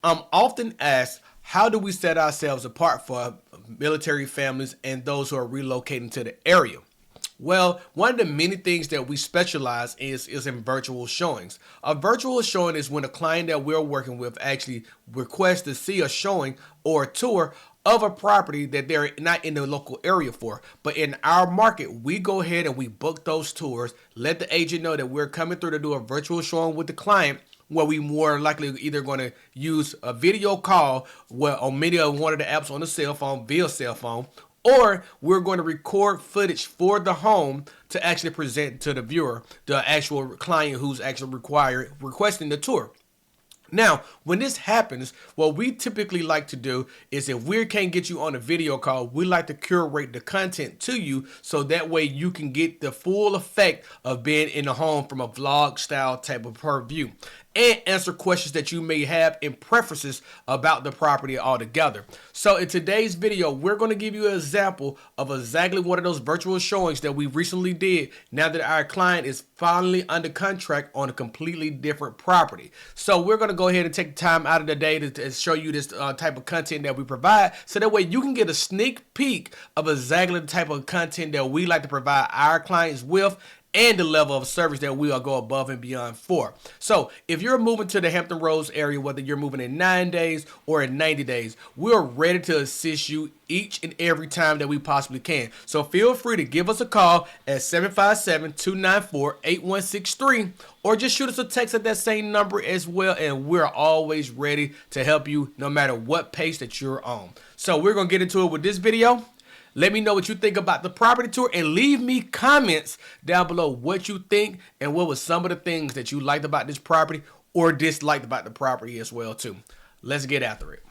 I'm often asked, how do we set ourselves apart for military families and those who are relocating to the area? Well, one of the many things that we specialize is in virtual showings. A virtual showing is when a client that we're working with actually requests to see a showing or a tour of a property that they're not in the local area for. But in our market, we go ahead and we book those tours, let the agent know that we're coming through to do a virtual showing with the client, where we more likely either going to use a video call on many of one of the apps on the cell phone via cell phone, or we're going to record footage for the home to actually present to the viewer, the actual client who's actually requesting the tour. Now, when this happens, what we typically like to do is if we can't get you on a video call, we like to curate the content to you so that way you can get the full effect of being in the home from a vlog style type of per view and answer questions that you may have and preferences about the property altogether. So in today's video, we're going to give you an example of exactly one of those virtual showings that we recently did now that our client is finally under contract on a completely different property. So we're going to go ahead and take time out of the day to show you this type of content that we provide so that way you can get a sneak peek of exactly the type of content that we like to provide our clients with and the level of service that we will go above and beyond for. So if you're moving to the Hampton Roads area, whether you're moving in 9 days or in 90 days, we're ready to assist you each and every time that we possibly can. So feel free to give us a call at 757-294-8163 or just shoot us a text at that same number as well, and we're always ready to help you no matter what pace that you're on. So we're going to get into it with this video. Let me know what you think about the property tour and leave me comments down below what you think and what was some of the things that you liked about this property or disliked about the property as well too. Let's get after it.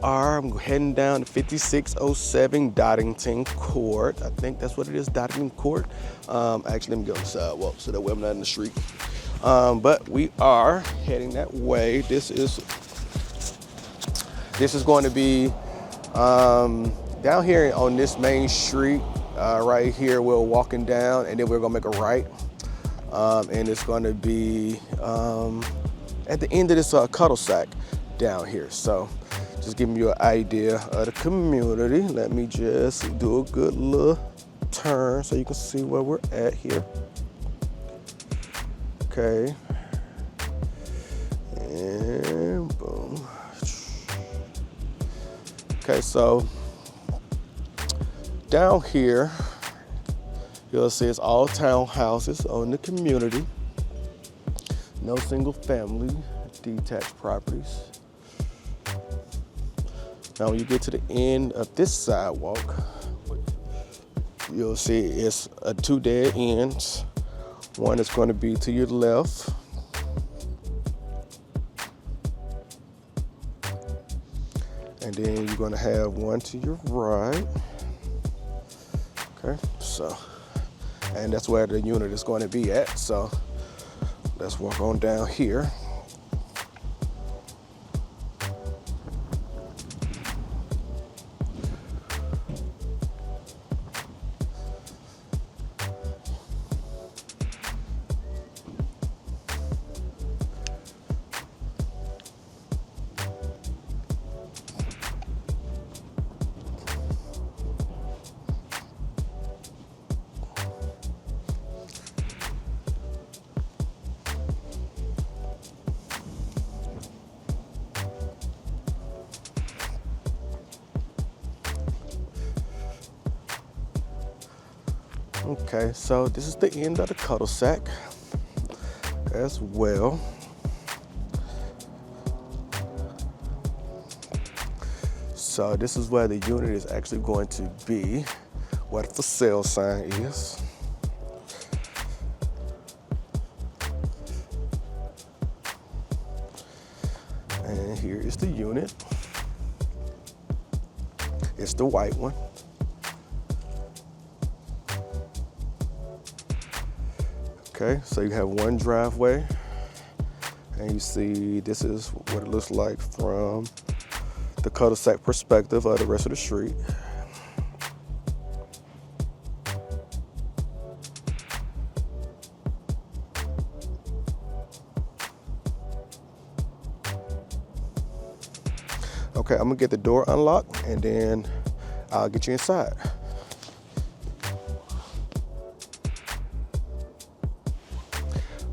I'm heading down to 5607 Dottington Court. I think that's what it is, Dottington Court. Actually, let me go on the sidewalk so that way I'm not in the street. But we are heading that way. This is going to be down here on this main street right here. We're walking down, and then we're gonna make a right, and it's going to be at the end of this cul-de-sac down here. So just giving you an idea of the community. Let me just do a good little turn so you can see where we're at here. Okay. And boom. Okay, so down here, you'll see it's all townhouses on the community. No single family, detached properties. Now when you get to the end of this sidewalk, you'll see it's two dead ends. One is going to be to your left. And then you're going to have one to your right. Okay, so, and that's where the unit is going to be at. So let's walk on down here. Okay, so this is the end of the cuddle sack as well. So this is where the unit is actually going to be, what the for sale sign is. And here is the unit. It's the white one. Okay, so you have one driveway, and you see this is what it looks like from the cul-de-sac perspective of the rest of the street. Okay, I'm gonna get the door unlocked and then I'll get you inside.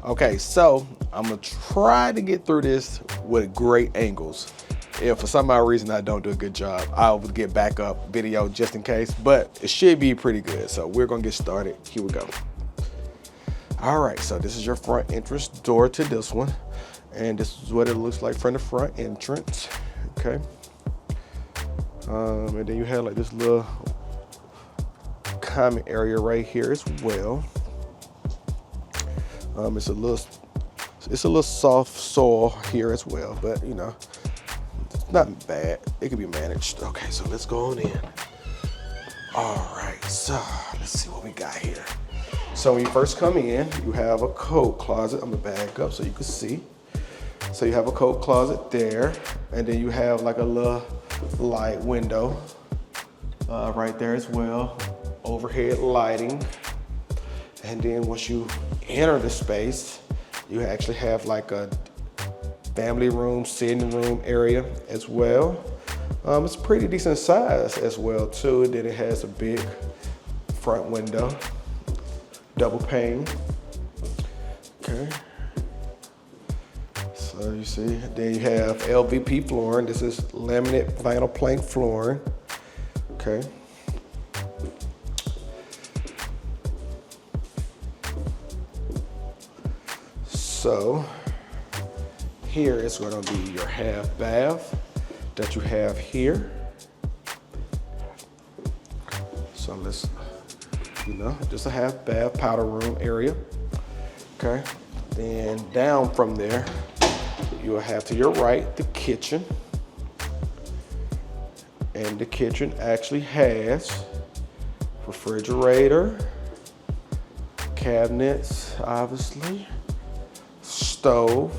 Okay, so I'm gonna try to get through this with great angles. If for some odd reason I don't do a good job, I'll get back up video just in case, but it should be pretty good. So we're gonna get started. Here we go. All right, so this is your front entrance door to this one. And this is what it looks like from the front entrance, okay? And then you have like this little common area right here as well. It's a little soft soil here as well, but you know, it's not bad. It can be managed. Okay, so let's go on in. All right, so let's see what we got here. So when you first come in, you have a coat closet. I'm gonna back up so you can see. So you have a coat closet there, and then you have like a little light window right there as well. Overhead lighting. And then once you enter the space, you actually have like a family room, sitting room area as well. It's pretty decent size as well too. And then it has a big front window, double pane. Okay. So you see, then you have LVP flooring. This is laminate vinyl plank flooring. Okay. So here is going to be your half bath that you have here. So let's, just a half bath powder room area. Okay. Then down from there, you will have to your right the kitchen. And the kitchen actually has refrigerator, cabinets, obviously, stove,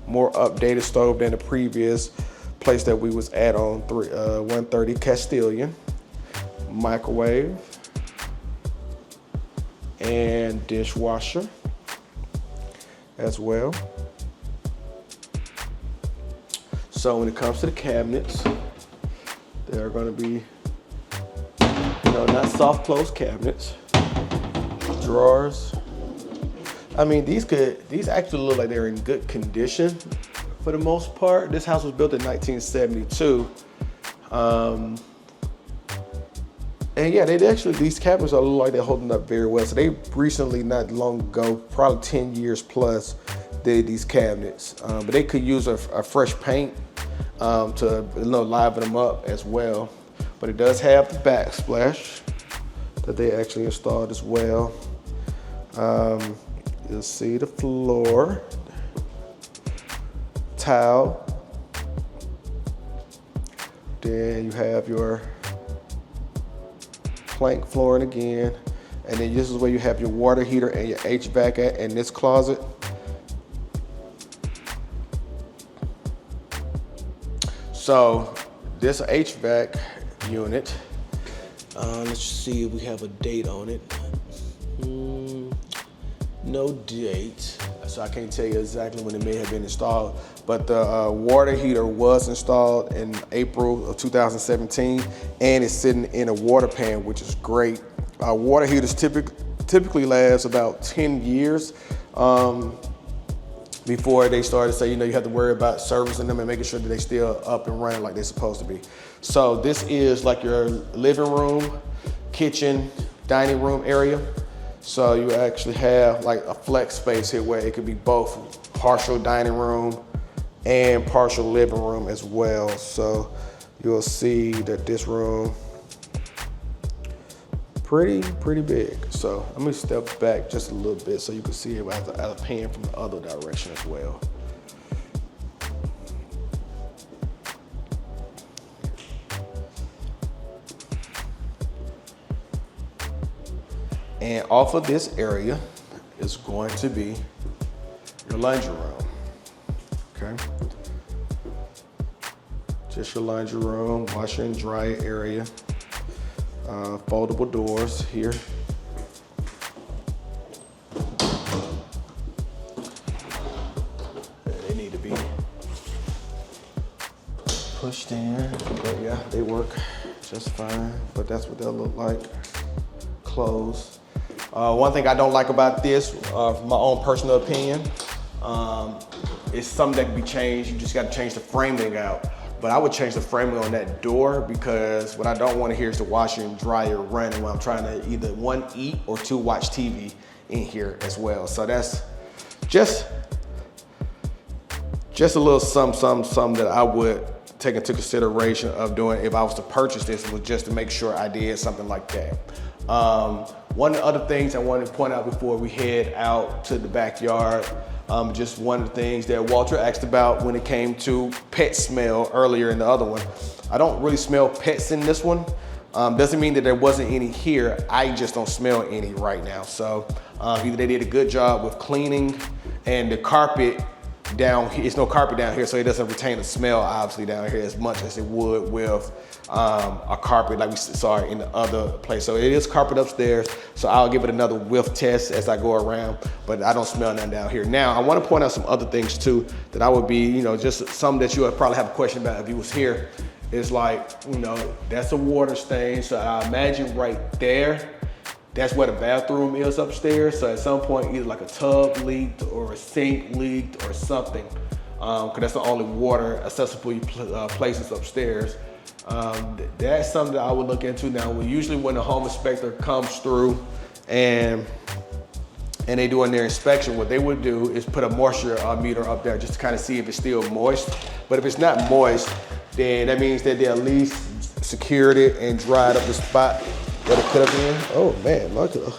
more updated stove than the previous place that we was at on 130 Castilian, microwave, and dishwasher as well. So when it comes to the cabinets, they're going to be, not soft close cabinets, drawers. I mean, these actually look like they're in good condition for the most part. This house was built in 1972. And yeah, these cabinets look like they're holding up very well. So they recently, not long ago, probably 10 years plus, did these cabinets. But they could use a fresh paint to liven them up as well. But it does have the backsplash that they actually installed as well. You'll see the floor, tile. Then you have your plank flooring again. And then this is where you have your water heater and your HVAC at in this closet. So this HVAC unit, let's see if we have a date on it. No date, so I can't tell you exactly when it may have been installed, but the water heater was installed in April of 2017, and it's sitting in a water pan, which is great. Water heaters typically last about 10 years before they started to say, you have to worry about servicing them and making sure that they still up and running like they're supposed to be. So this is like your living room, kitchen, dining room area. So you actually have like a flex space here where it could be both partial dining room and partial living room as well. So you'll see that this room pretty big. So let me step back just a little bit so you can see it as a pan from the other direction as well. And off of this area is going to be your laundry room, okay? Just your laundry room, washer and dryer area, foldable doors here. They need to be pushed in, but yeah, they work just fine, but that's what they'll look like, closed. One thing I don't like about this, from my own personal opinion, it's something that can be changed. You just got to change the framing out. But I would change the framing on that door, because what I don't want to hear is the washer and dryer running when I'm trying to either one, eat, or two, watch TV in here as well. So that's just a little something that I would take into consideration of doing if I was to purchase this, was just to make sure I did something like that. One of the other things I wanted to point out before we head out to the backyard, just one of the things that Walter asked about when it came to pet smell earlier in the other one. I don't really smell pets in this one. Doesn't mean that there wasn't any here. I just don't smell any right now. So either they did a good job with cleaning, and the carpet down here, it's no carpet down here, so it doesn't retain the smell obviously down here as much as it would with a carpet like we saw in the other place. So it is carpet upstairs, so I'll give it another whiff test as I go around, but I don't smell nothing down here. Now I want to point out some other things too that I would be, just some that you would probably have a question about if you was here. Is like, that's a water stain, so I imagine right there, that's where the bathroom is upstairs. So at some point, either like a tub leaked or a sink leaked or something, because that's the only water accessible places upstairs. That's something that I would look into. Now, usually when the home inspector comes through and they doing their inspection, what they would do is put a moisture meter up there just to kind of see if it's still moist. But if it's not moist, then that means that they at least secured it and dried up the spot that it could have been. Oh man,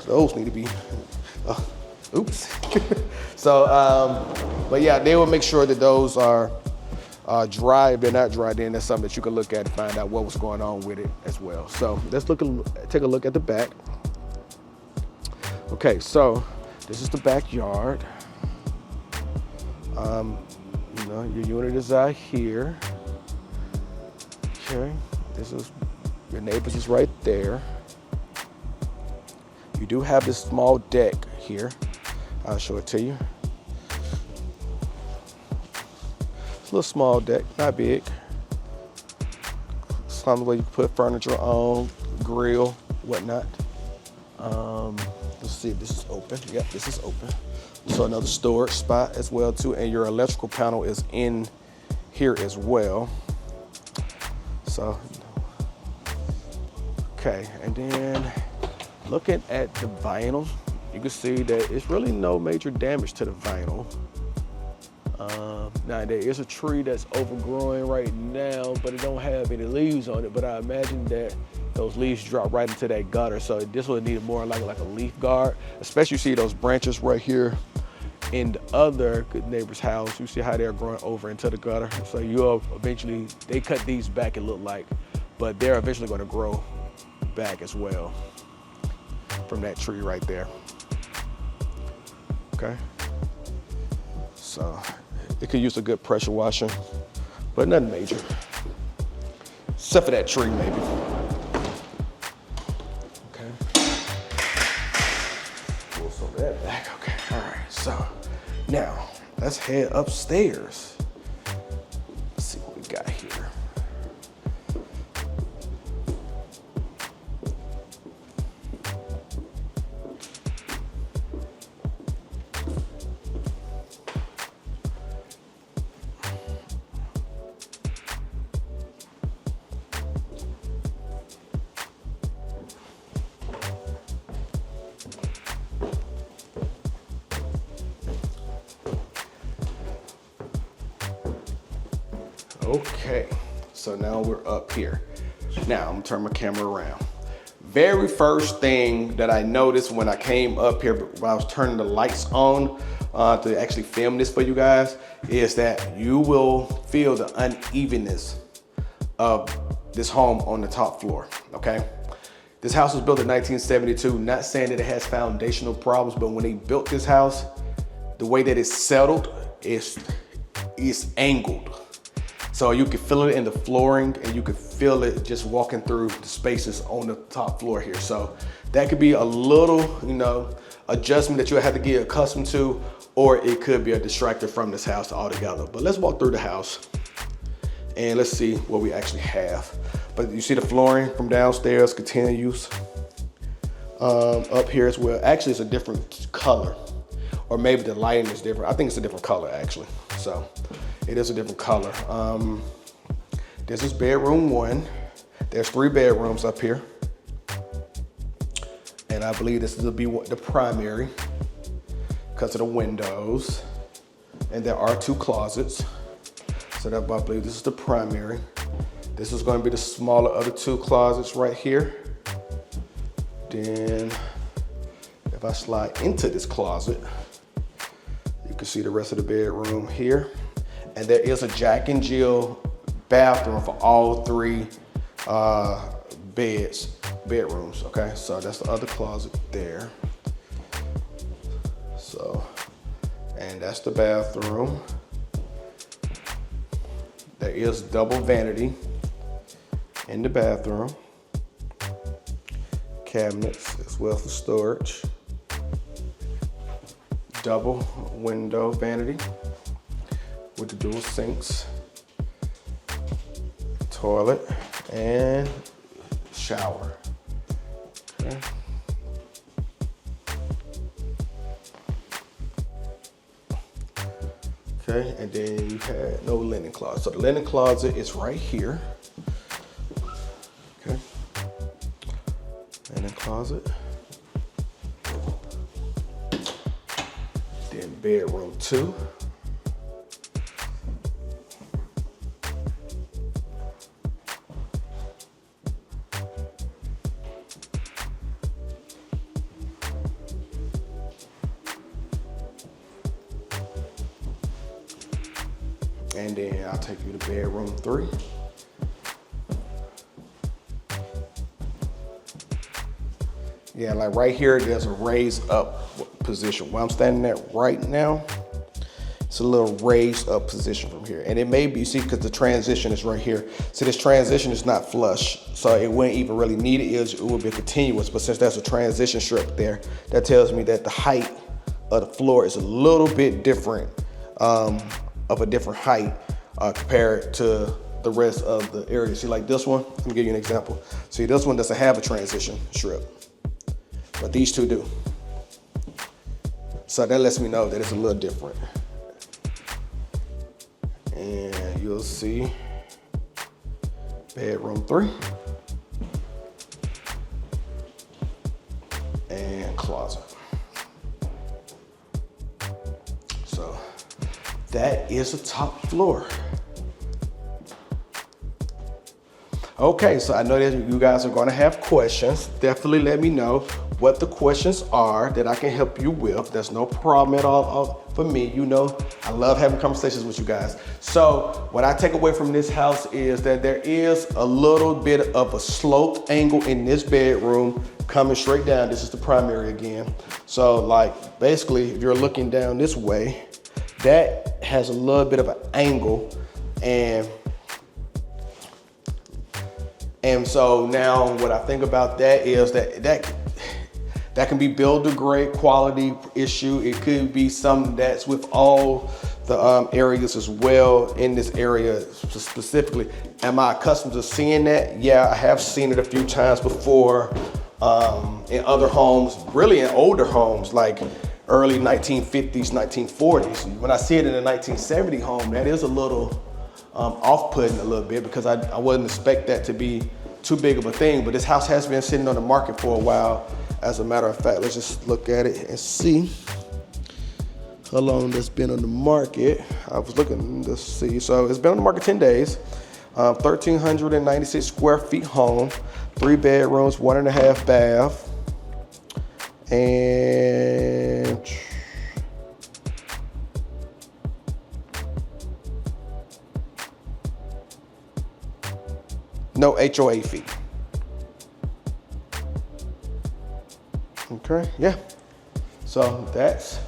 those need to be, oops. So, but yeah, they will make sure that those are dry. If they're not dry, then that's something that you can look at and find out what was going on with it as well. So let's take a look at the back. Okay, so this is the backyard. Your unit is out here. Okay, your neighbors is right there. You do have this small deck here. I'll show it to you. It's a little small deck, not big. Some way you can put furniture on, grill, whatnot. Let's see if this is open. Yep, this is open. So another storage spot as well too, and your electrical panel is in here as well. So, okay, and then looking at the vinyl, you can see that it's really no major damage to the vinyl. Now there is a tree that's overgrowing right now, but it don't have any leaves on it, but I imagine that those leaves drop right into that gutter, so this would need more like a leaf guard, especially you see those branches right here in the other good neighbor's house, you see how they're growing over into the gutter. So you'll eventually, they cut these back, it look like, but they're eventually gonna grow back as well from that tree right there. Okay. So it could use a good pressure washing, but nothing major. Except for that tree maybe. Okay. Pull some of that back, okay. All right, so now let's head upstairs. Let's see what we got here. Okay, so now we're up here. Now I'm gonna turn my camera around. Very first thing that I noticed when I came up here, when I was turning the lights on to actually film this for you guys, is that you will feel the unevenness of this home on the top floor, okay? This house was built in 1972, not saying that it has foundational problems, but when they built this house, the way that it's settled is angled. So you can feel it in the flooring and you can feel it just walking through the spaces on the top floor here. So that could be a little, adjustment that you'll have to get accustomed to, or it could be a distractor from this house altogether. But let's walk through the house and let's see what we actually have. But you see the flooring from downstairs continues up here as well. Actually, it's a different color, or maybe the lighting is different. I think it's a different color actually. So it is a different color. This is bedroom 1. There's 3 bedrooms up here. And I believe this will be the primary because of the windows. And there are 2 closets. So that, I believe this is the primary. This is going to be the smaller of the 2 closets right here. Then if I slide into this closet, you can see the rest of the bedroom here. And there is a Jack and Jill bathroom for all 3 bedrooms, okay? So that's the other closet there. So, and that's the bathroom. There is double vanity in the bathroom. Cabinets as well for storage. Double window vanity with the dual sinks, toilet, and shower. Okay. Okay, and then you had no linen closet. So the linen closet is right here. Okay, linen closet. Then bedroom 2. And then I'll take you to bedroom 3. Yeah, like right here, there's a raised up position. Where I'm standing at right now, it's a little raised up position from here. And it may be, you see, because the transition is right here. So this transition is not flush, so it wouldn't even really need it. It would be continuous, but since there's a transition strip there, that tells me that the height of the floor is a little bit different, of a different height compared to the rest of the area. See, like this one, let me give you an example. See, this one doesn't have a transition strip, but these 2 do. So that lets me know that it's a little different. And you'll see bedroom 3 and closet. So that is the top floor. Okay, so I know that you guys are going to have questions. Definitely let me know. what the questions are that I can help you with. That's no problem at all for me. You know, I love having conversations with you guys. So what I take away from this house is that there is a little bit of a sloped angle in this bedroom coming straight down. This is the primary again. So like basically if you're looking down this way, that has a little bit of an angle, and so now what I think about that is that can be builder grade quality issue. It could be something that's with all the areas as well in this area specifically. Am I accustomed to seeing that? Yeah, I have seen it a few times before in other homes, really in older homes like early 1950s, 1940s. When I see it in a 1970 home, that is a little off-putting a little bit because I wouldn't expect that to be too big of a thing, but this house has been sitting on the market for a while. As a matter of fact, let's just look at it and see how long that's been on the market. I was looking to see, so it's been on the market 10 days. 1,396 square feet home, 3 bedrooms, 1.5 bath. And no HOA fee. Okay, yeah. So that's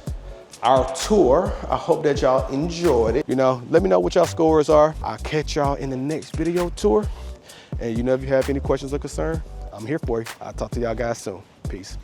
our tour. I hope that y'all enjoyed it. You know, let me know what y'all scores are. I'll catch y'all in the next video tour. And you know, if you have any questions or concern, I'm here for you. I'll talk to y'all guys soon. Peace.